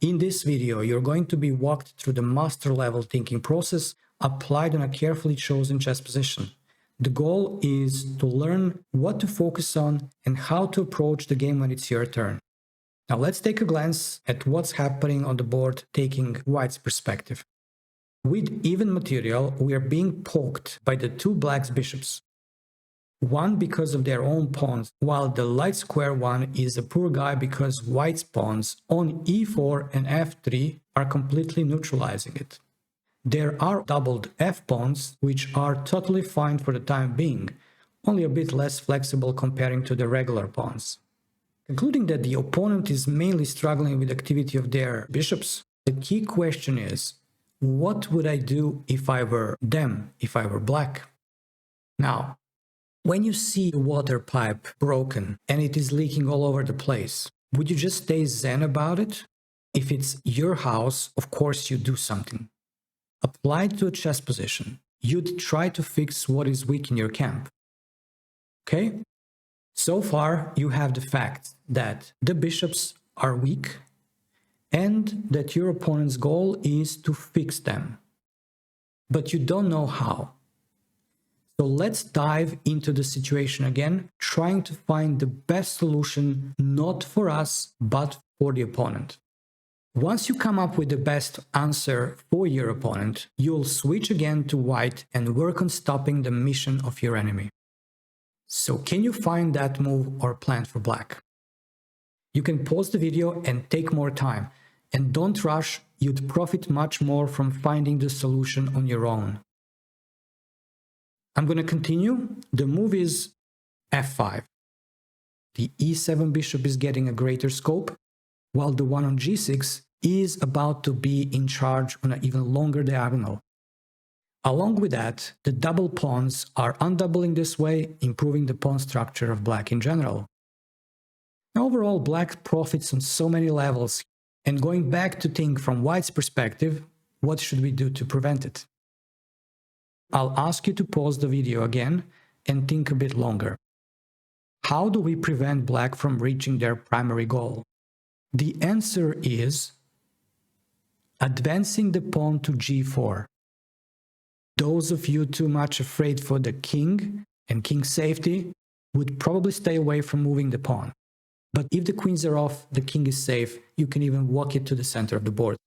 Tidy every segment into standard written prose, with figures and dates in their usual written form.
in this video, you're going to be walked through the master level thinking process applied on a carefully chosen chess position. The goal is to learn what to focus on and how to approach the game when it's your turn. Now let's take a glance at what's happening on the board, taking White's perspective. With even material, we are being poked by the two Black's bishops. One because of their own pawns, while the light square one is a poor guy because White's pawns on e4 and f3 are completely neutralizing it. There are doubled f-pawns, which are totally fine for the time being, only a bit less flexible comparing to the regular pawns. Concluding that the opponent is mainly struggling with activity of their bishops, the key question is, what would I do if I were them, if I were Black? Now, when you see the water pipe broken and it is leaking all over the place, would you just stay zen about it? If it's your house, of course you do something. Applied to a chess position, you'd try to fix what is weak in your camp. Okay? So far, you have the fact that the bishops are weak and that your opponent's goal is to fix them. But you don't know how. So let's dive into the situation again, trying to find the best solution, not for us, but for the opponent. Once you come up with the best answer for your opponent, you'll switch again to White and work on stopping the mission of your enemy. So can you find that move or plan for Black? You can pause the video and take more time. And don't rush, you'd profit much more from finding the solution on your own. I'm going to continue. The move is f5. The e7 bishop is getting a greater scope, while the one on g6 is about to be in charge on an even longer diagonal. Along with that, the double pawns are undoubling this way, improving the pawn structure of Black in general. Overall, Black profits on so many levels, and going back to think from White's perspective, what should we do to prevent it? I'll ask you to pause the video again and think a bit longer. How do we prevent Black from reaching their primary goal? The answer is advancing the pawn to g4. Those of you too much afraid for the king and king safety would probably stay away from moving the pawn. But if the queens are off, the king is safe, you can even walk it to the center of the board.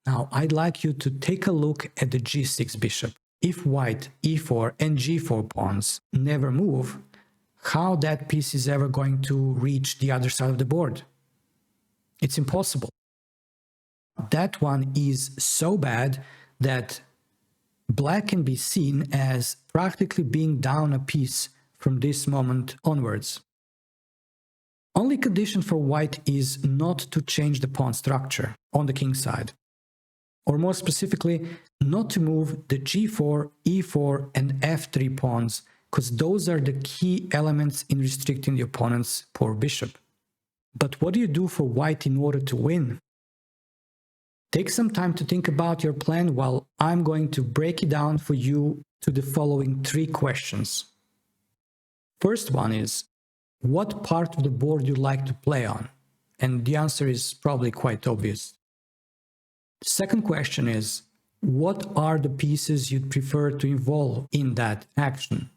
Now, I'd like you to take a look at the g6 bishop. If White, e4 and g4 pawns never move, how that piece is ever going to reach the other side of the board? It's impossible. That one is so bad that Black can be seen as practically being down a piece from this moment onwards. Only condition for White is not to change the pawn structure on the king side. Or more specifically, not to move the g4, e4 and f3 pawns, because those are the key elements in restricting the opponent's poor bishop. But what do you do for White in order to win? Take some time to think about your plan while I'm going to break it down for you to the following 3 questions. First one is, what part of the board you like to play on? And the answer is probably quite obvious. The second question is, what are the pieces you'd prefer to involve in that action?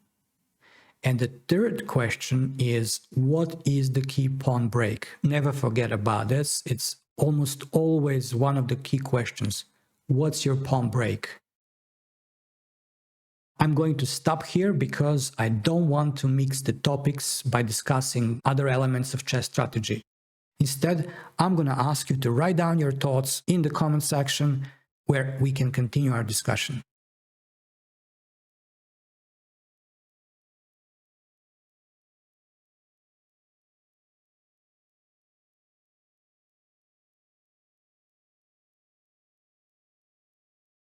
And the third question is, what is the key pawn break? Never forget about this. It's almost always one of the key questions. What's your pawn break? I'm going to stop here because I don't want to mix the topics by discussing other elements of chess strategy. Instead, I'm going to ask you to write down your thoughts in the comment section where we can continue our discussion.